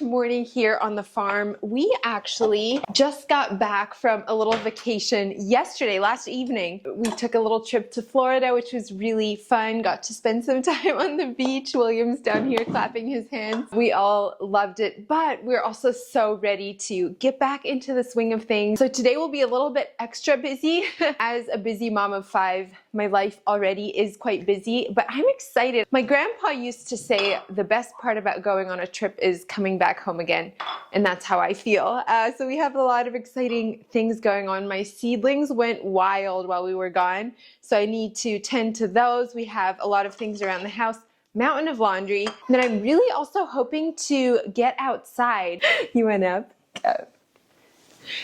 morning here on the farm. We actually just got back from a little vacation yesterday, last evening. We took a little trip to Florida, which was really fun. Got to spend some time on the beach. William's down here clapping his hands. We all loved it, but we're also so ready to get back into the swing of things. So today will be a little bit extra busy. As a busy mom of 5, my life already is quite busy, but I'm excited. My grandpa used to say the best part about going on a trip is coming back home again, and that's how I feel. So we have a lot of exciting things going on. My seedlings went wild while we were gone, so I need to tend to those. We have a lot of things around the house, mountain of laundry. And then I'm really also hoping to get outside. You went up?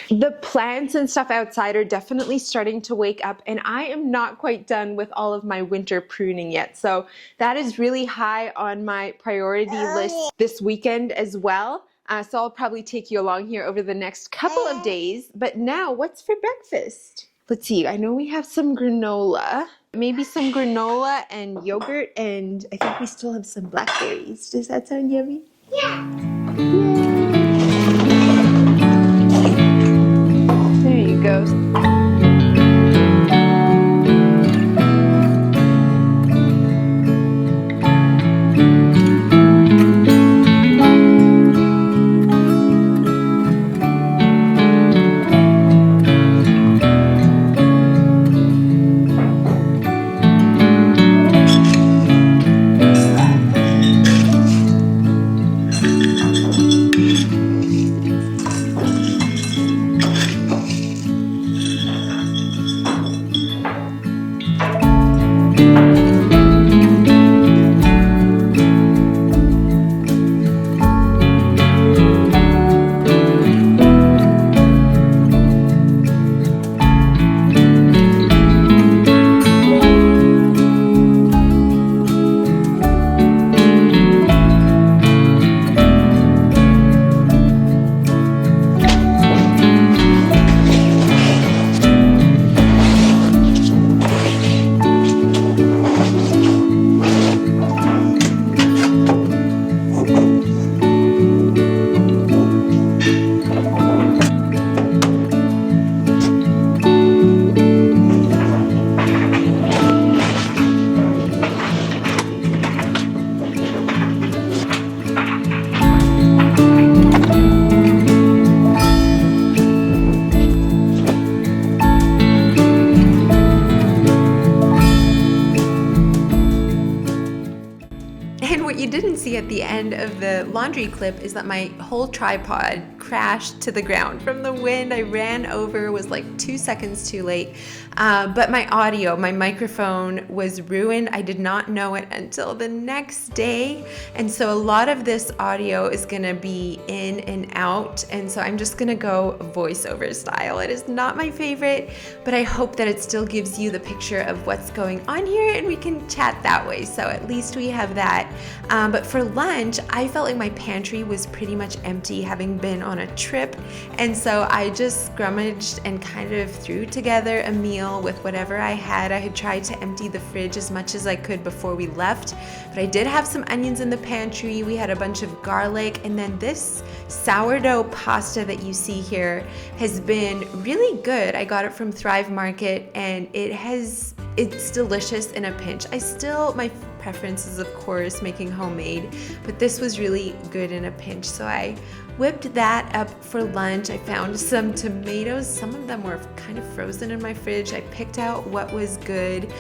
The plants and stuff outside are definitely starting to wake up, and I am not quite done with all of my winter pruning yet. So that is really high on my priority list this weekend as well. So I'll probably take you along here over the next couple of days. But now, what's for breakfast? Let's see, I know we have some granola. Maybe some granola and yogurt, and I think we still have some blackberries. Does that sound yummy? Yeah. Yay. There you go. What you didn't see at the end of the laundry clip is that my whole tripod crashed to the ground from the wind. I ran over, was like 2 seconds too late. But my audio, my microphone was ruined. I did not know it until the next day. And so a lot of this audio is gonna be in and out. And so I'm just gonna go voiceover style. It is not my favorite, but I hope that it still gives you the picture of what's going on here and we can chat that way. So at least we have that. But for lunch, I felt like my pantry was pretty much empty having been on a trip. And so I just scrummaged and kind of threw together a meal with whatever I had. I had tried to empty the fridge as much as I could before we left, but I did have some onions in the pantry. We had a bunch of garlic, and then this sourdough pasta that you see here has been really good. I got it from Thrive Market, and it's delicious in a pinch. My preference is of course making homemade, but this was really good in a pinch. So I whipped that up for lunch. I found some tomatoes. Some of them were kind of frozen in my fridge. I picked out what was good.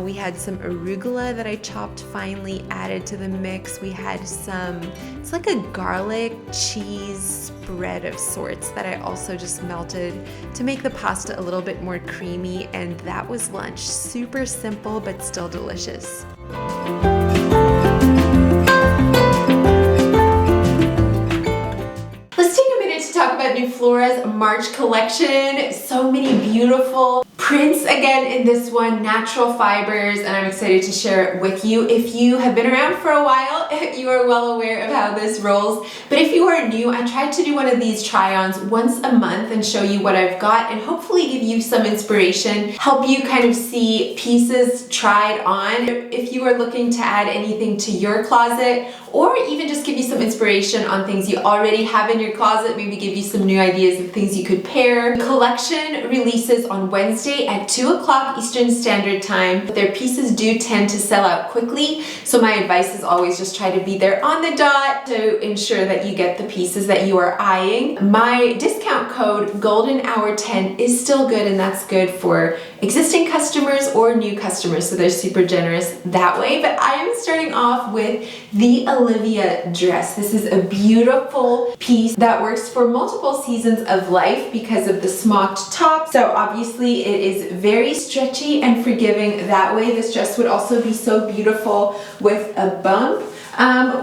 We had some arugula that I chopped finely, added to the mix. We had it's like a garlic cheese spread of sorts that I also just melted to make the pasta a little bit more creamy, and that was lunch. Super simple, but still delicious. Let's take a minute to talk about New Flora's March collection. So many beautiful prints again in this one, natural fibers, and I'm excited to share it with you. If you have been around for a while, you are well aware of how this rolls. But if you are new, I tried to do one of these try-ons once a month and show you what I've got and hopefully give you some inspiration, help you kind of see pieces tried on. If you are looking to add anything to your closet or even just give you some inspiration on things you already have in your closet, maybe give you some new ideas of things you could pair. The collection releases on Wednesday at 2 o'clock Eastern Standard Time. Their pieces do tend to sell out quickly, so my advice is always just try to be there on the dot to ensure that you get the pieces that you are eyeing. My discount code GoldenHour10 is still good, and that's good for existing customers or new customers, so they're super generous that way. But I am starting off with the Alivia Dress. This is a beautiful piece that works for multiple seasons of life because of the smocked top. So obviously it is very stretchy and forgiving that way. This dress would also be so beautiful with a bump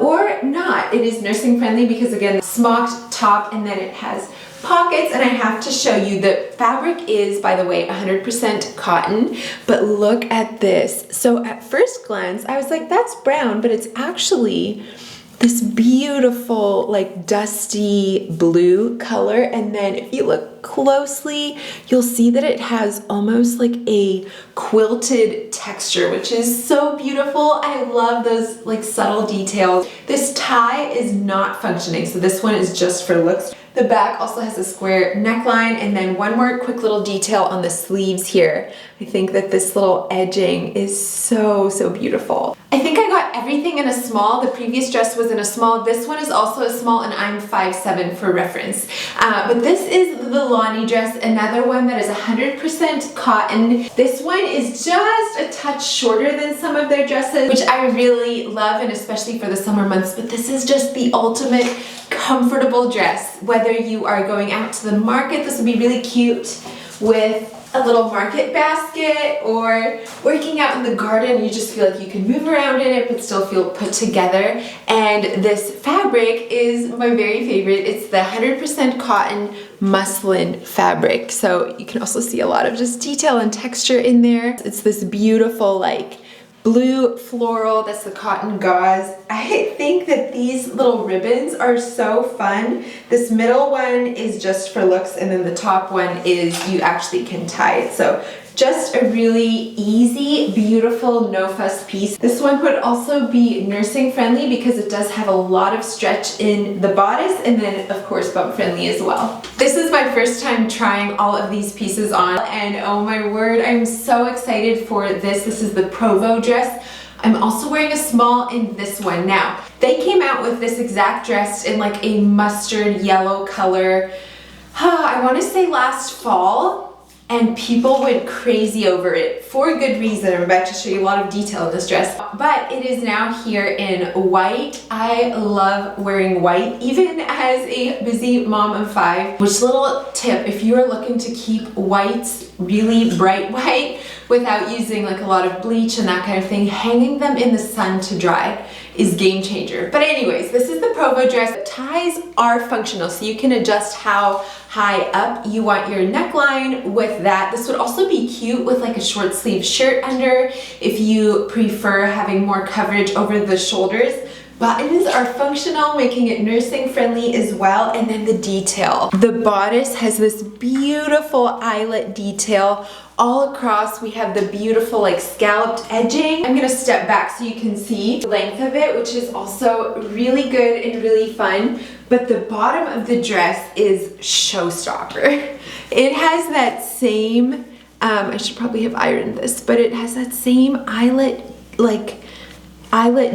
or not. It is nursing friendly because again, smocked top, and then it has pockets, and I have to show you the fabric is, by the way, 100% cotton, but look at this. So at first glance, I was like, that's brown, but it's actually this beautiful, like dusty blue color. And then if you look closely, you'll see that it has almost like a quilted texture, which is so beautiful. I love those like subtle details. This tie is not functioning, so this one is just for looks. The back also has a square neckline, and then one more quick little detail on the sleeves here. I think that this little edging is so beautiful. I think I got everything in a small. The previous dress was in a small. This one is also a small, and I'm 5'7" for reference. But this is the Lonnie Dress, another one that is 100% cotton. This one is just a touch shorter than some of their dresses, which I really love, and especially for the summer months. But this is just the ultimate comfortable dress. Whether you are going out to the market, this would be really cute with a little market basket, or working out in the garden, you just feel like you can move around in it but still feel put together. And this fabric is my very favorite. It's the 100% cotton muslin fabric, so you can also see a lot of just detail and texture in there. It's this beautiful like blue floral, that's the cotton gauze. I think that these little ribbons are so fun. This middle one is just for looks, and then the top one is you actually can tie it. So just a really easy, beautiful, no fuss piece. This one would also be nursing friendly because it does have a lot of stretch in the bodice, and then of course bump friendly as well. This is my first time trying all of these pieces on, and oh my word, I'm so excited for this. This is the Provo Dress. I'm also wearing a small in this one. Now, they came out with this exact dress in like a mustard yellow color, I want to say last fall, and people went crazy over it for good reason. I'm about to show you a lot of detail in this dress, but it is now here in white. I love wearing white, even as a busy mom of 5. Which little tip, if you are looking to keep whites really bright white without using like a lot of bleach and that kind of thing, hanging them in the sun to dry is game changer. But anyways, this is the Provo Dress. Ties are functional, so you can adjust how high up you want your neckline with that. This would also be cute with like a short sleeve shirt under if you prefer having more coverage over the shoulders. Buttons are functional, making it nursing friendly as well. And then the detail. The bodice has this beautiful eyelet detail all across. We have the beautiful like scalloped edging. I'm gonna step back so you can see the length of it, which is also really good and really fun. But the bottom of the dress is showstopper. It has that same, I should probably have ironed this, but it has that same eyelet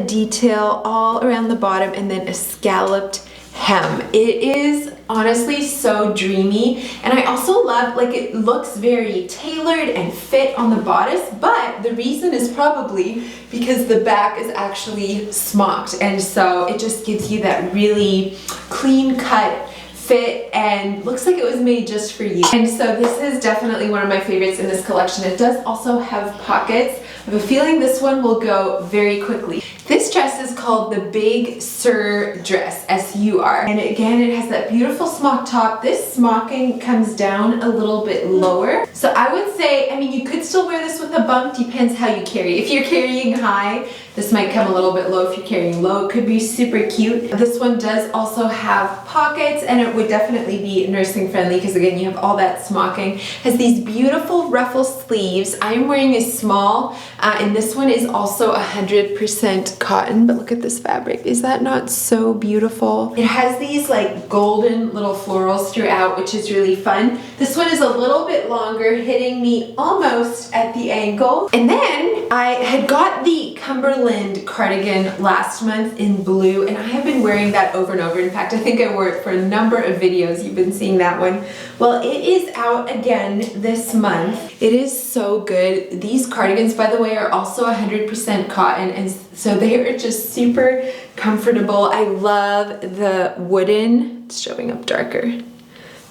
detail all around the bottom, and then a scalloped hem. It is honestly so dreamy, and I also love, like, it looks very tailored and fit on the bodice, but the reason is probably because the back is actually smocked, and so it just gives you that really clean cut fit and looks like it was made just for you. And so this is definitely one of my favorites in this collection. It does also have pockets. I have a feeling this one will go very quickly. This dress is called the Big Sur Dress, S-U-R. And again, it has that beautiful smock top. This smocking comes down a little bit lower. So I would say, I mean, you could still wear this with a bump, depends how you carry. If you're carrying high, this might come a little bit low. If you're carrying low, it could be super cute. This one does also have pockets, and it would definitely be nursing friendly because again, you have all that smocking. Has these beautiful ruffle sleeves. I'm wearing a small, and this one is also 100% cotton, but look at this fabric. Is that not so beautiful? It has these like golden little florals throughout, which is really fun. This one is a little bit longer, hitting me almost at the ankle. And then I had got the Cumberland cardigan last month in blue, and I have been wearing that over and over. In fact, I think I wore it for a number of videos. You've been seeing that one. Well, it is out again this month. It is so good. These cardigans, by the way, are also 100% cotton, and so they are just super comfortable. I love the wooden, it's showing up darker,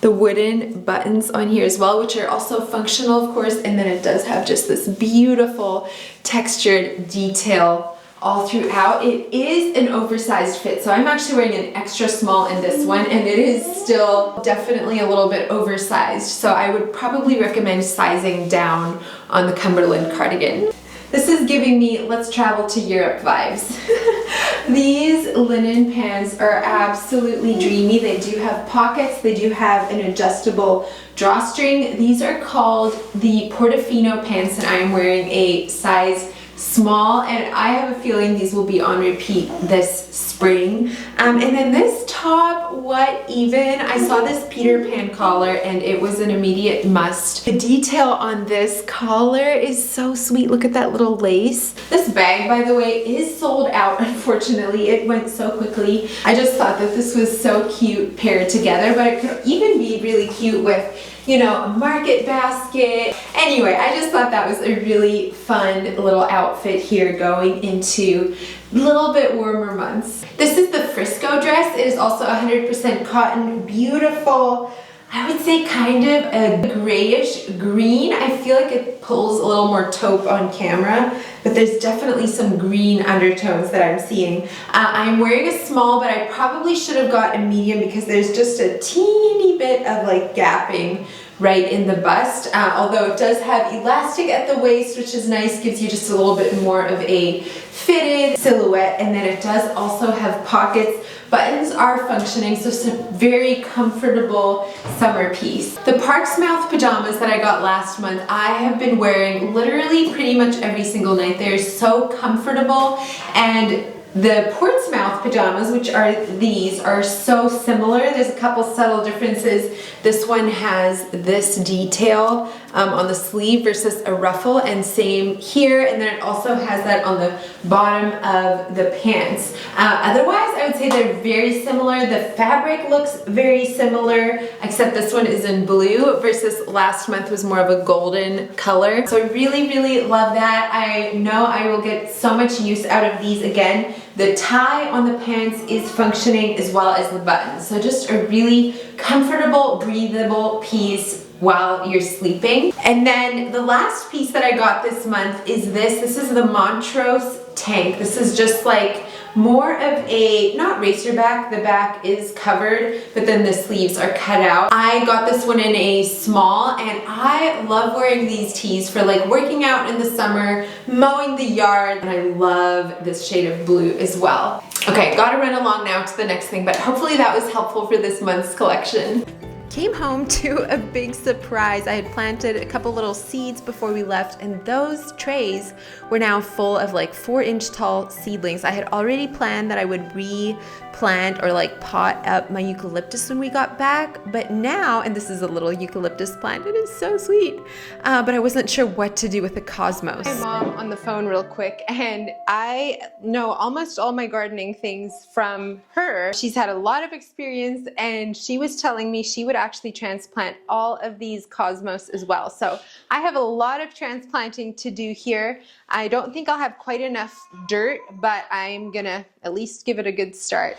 the wooden buttons on here as well, which are also functional, of course, and then it does have just this beautiful textured detail all throughout. It is an oversized fit, so I'm actually wearing an extra small in this one, and it is still definitely a little bit oversized, so I would probably recommend sizing down on the Cumberland cardigan. This is giving me let's travel to Europe vibes. These linen pants are absolutely dreamy. They do have pockets, they do have an adjustable drawstring. These are called the Portofino Pants, and I am wearing a size small, and I have a feeling these will be on repeat this spring. And then this top, what even? I saw this Peter Pan collar and it was an immediate must. The detail on this collar is so sweet. Look at that little lace. This bag, by the way, is sold out, unfortunately. It went so quickly. I just thought that this was so cute paired together, but it could even be really cute with, you know, a market basket. Anyway, I just thought that was a really fun little outfit here going into a little bit warmer months. This is the Frisco dress. It is also 100% cotton, beautiful. I would say kind of a grayish green. I feel like it pulls a little more taupe on camera, but there's definitely some green undertones that I'm seeing. I'm wearing a small, but I probably should have got a medium because there's just a teeny bit of like gapping right in the bust, although it does have elastic at the waist, which is nice, gives you just a little bit more of a fitted silhouette, and then it does also have pockets. Buttons are functioning, so it's a very comfortable summer piece. The Portsmouth Pajamas that I got last month, I have been wearing literally pretty much every single night. They're so comfortable, and the Portsmouth Pajamas, which are these, are so similar. There's a couple subtle differences. This one has this detail on the sleeve versus a ruffle, and same here, and then it also has that on the bottom of the pants. Otherwise, I would say they're very similar. The fabric looks very similar, except this one is in blue versus last month was more of a golden color. So I really, really love that. I know I will get so much use out of these again. The tie on the pants is functioning as well as the buttons. So just a really comfortable, breathable piece while you're sleeping. And then the last piece that I got this month is this. This is the Montrose tank. This is just like more of a, not racer back, the back is covered, but then the sleeves are cut out. I got this one in a small, and I love wearing these tees for like working out in the summer, mowing the yard, and I love this shade of blue as well. Okay, gotta run along now to the next thing, but hopefully that was helpful for this month's collection. Came home to a big surprise. I had planted a couple little seeds before we left, and those trays were now full of like 4-inch tall seedlings. I had already planned that I would replant or like pot up my eucalyptus when we got back, but now, and this is a little eucalyptus plant, it is so sweet, but I wasn't sure what to do with the cosmos. My mom on the phone real quick, and I know almost all my gardening things from her. She's had a lot of experience, and she was telling me she would actually transplant all of these cosmos as well. So I have a lot of transplanting to do here. I don't think I'll have quite enough dirt, but I'm gonna at least give it a good start.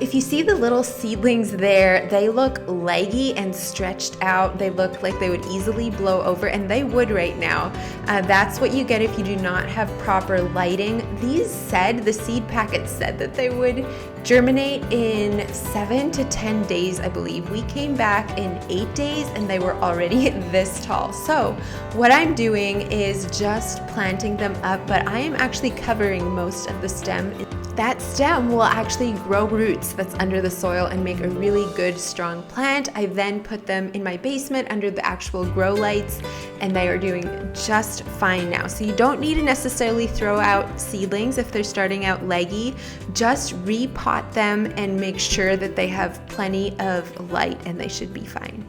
If you see the little seedlings there, they look leggy and stretched out. They look like they would easily blow over, and they would right now. That's what you get if you do not have proper lighting. The seed packet said that they would germinate in 7 to 10 days, I believe. We came back in 8 days and they were already this tall. So what I'm doing is just planting them up, but I am actually covering most of the stem that stem will actually grow roots that's under the soil and make a really good strong plant. I then put them in my basement under the actual grow lights, and they are doing just fine now. So you don't need to necessarily throw out seedlings if they're starting out leggy. Just repot them and make sure that they have plenty of light, and they should be fine.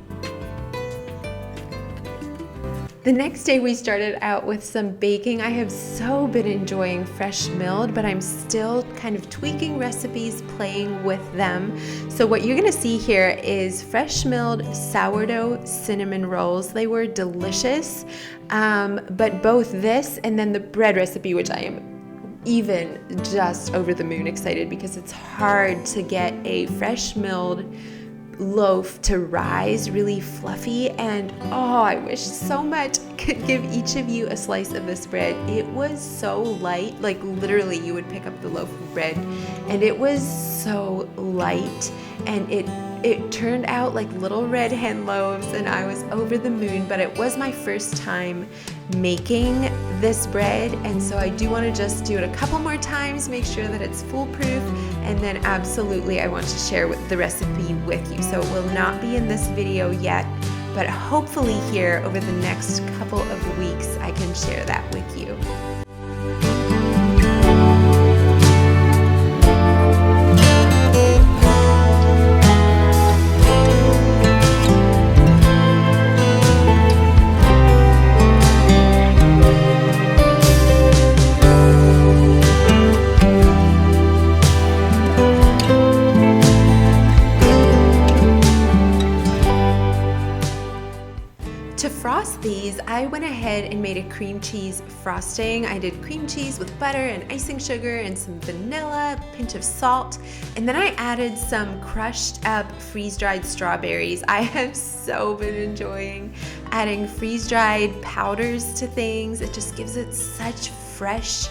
The next day we started out with some baking. I have so been enjoying fresh milled, but I'm still kind of tweaking recipes, playing with them. So what you're gonna see here is fresh milled sourdough cinnamon rolls. They were delicious, but both this and then the bread recipe, which I am even just over the moon excited because it's hard to get a fresh milled loaf to rise really fluffy, and oh, I wish so much I could give each of you a slice of this bread. It was so light, like literally you would pick up the loaf of bread and it was so light, and it turned out like little red hen loaves, and I was over the moon. But it was my first time making this bread, and so I do want to just do it a couple more times, make sure that it's foolproof, and then absolutely I want to share the recipe with you. So it will not be in this video yet, but hopefully here over the next couple of weeks I can share that with you. These, I went ahead and made a cream cheese frosting. I did cream cheese with butter and icing sugar and some vanilla, a pinch of salt, and then I added some crushed up freeze-dried strawberries. I have so been enjoying adding freeze-dried powders to things. It just gives it such fresh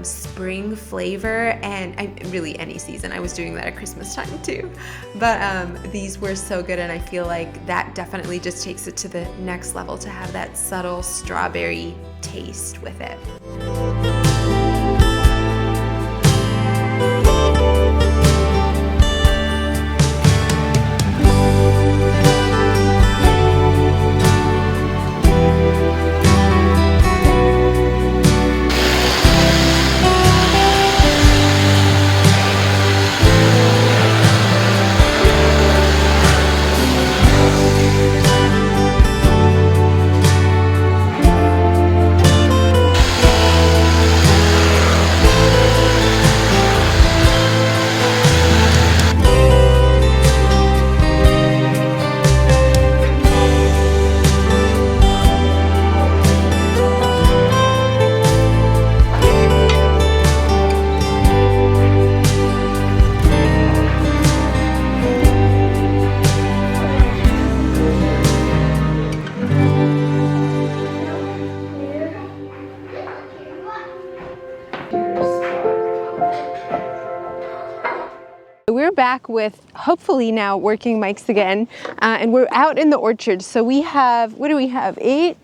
spring flavor, and really any season. I was doing that at Christmas time too, but these were so good, and I feel like that definitely just takes it to the next level to have that subtle strawberry taste with it. We're back with hopefully now working mics again, and we're out in the orchard. So we have, what do we have, 8?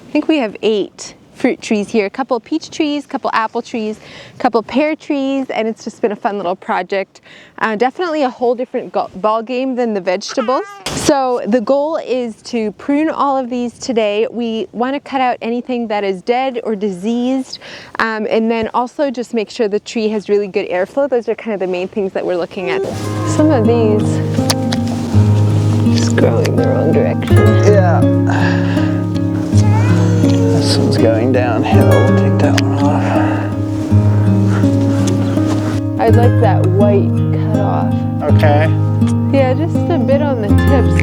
I think we have 8 fruit trees here, a couple peach trees, a couple apple trees, a couple pear trees, and it's just been a fun little project. Definitely a whole different ball game than the vegetables. So the goal is to prune all of these today. We want to cut out anything that is dead or diseased, and then also just make sure the tree has really good airflow. Those are kind of the main things that we're looking at. Some of these just growing the wrong direction. Yeah. This one's going downhill. We'll take that one off. I'd like that white cut off. Okay. Yeah, just a bit on the tips.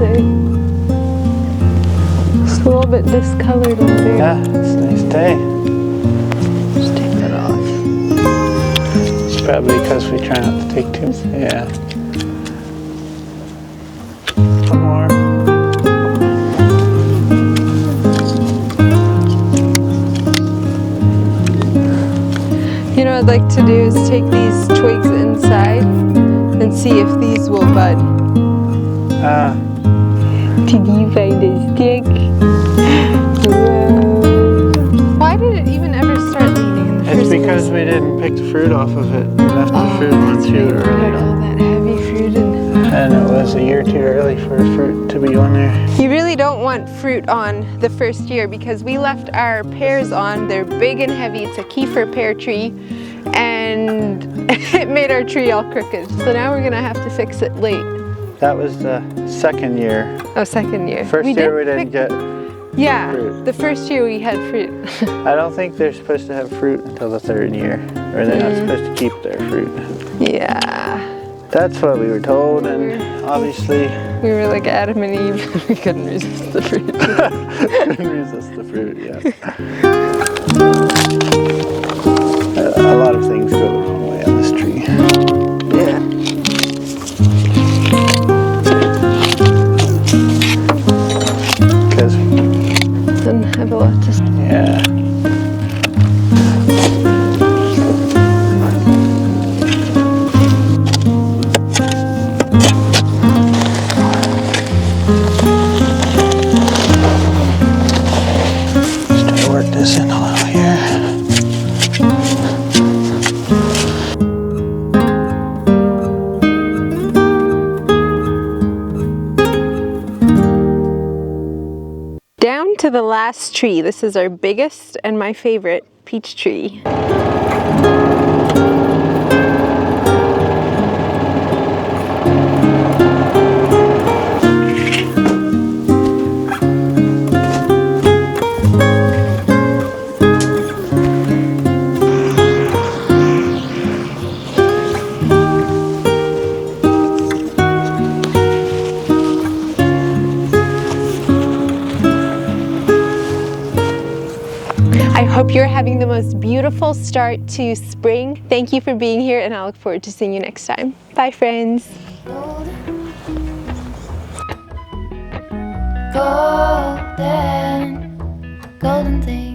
It's a little bit discolored on there. Yeah, it's a nice day. Just take that off. It's probably because we try not to take too much. Yeah. One more. You know what I'd like to do is take these twigs inside and see if these will bud. Did you find a stick? Whoa. Why did it even ever start leaning in the first place? It's because we didn't pick the fruit off of it. We left the fruit on too We had early. all that heavy fruit in. And it was a year too early for fruit to be on there. You really don't want fruit on the first year because we left our pears on. They're big and heavy. It's a kefir pear tree and it made our tree all crooked. So now we're gonna have to fix it late. That was the second year. Oh, second year. First year we didn't get Yeah, fruit. the first year we had fruit. I don't think they're supposed to have fruit until the third year. Or they're not supposed to keep their fruit. Yeah. That's what we were told, and obviously We were like Adam and Eve. We couldn't resist the fruit. couldn't resist the fruit, yeah. A lot of things go the wrong way on this tree. Yeah. Because, Didn't have a lot to say. yeah. Just try to work this in a little here. Down to the last tree. This is our biggest and my favorite peach tree. I hope you're having the most beautiful start to spring. Thank you for being here and I look forward to seeing you next time. Bye friends. Golden, golden thing.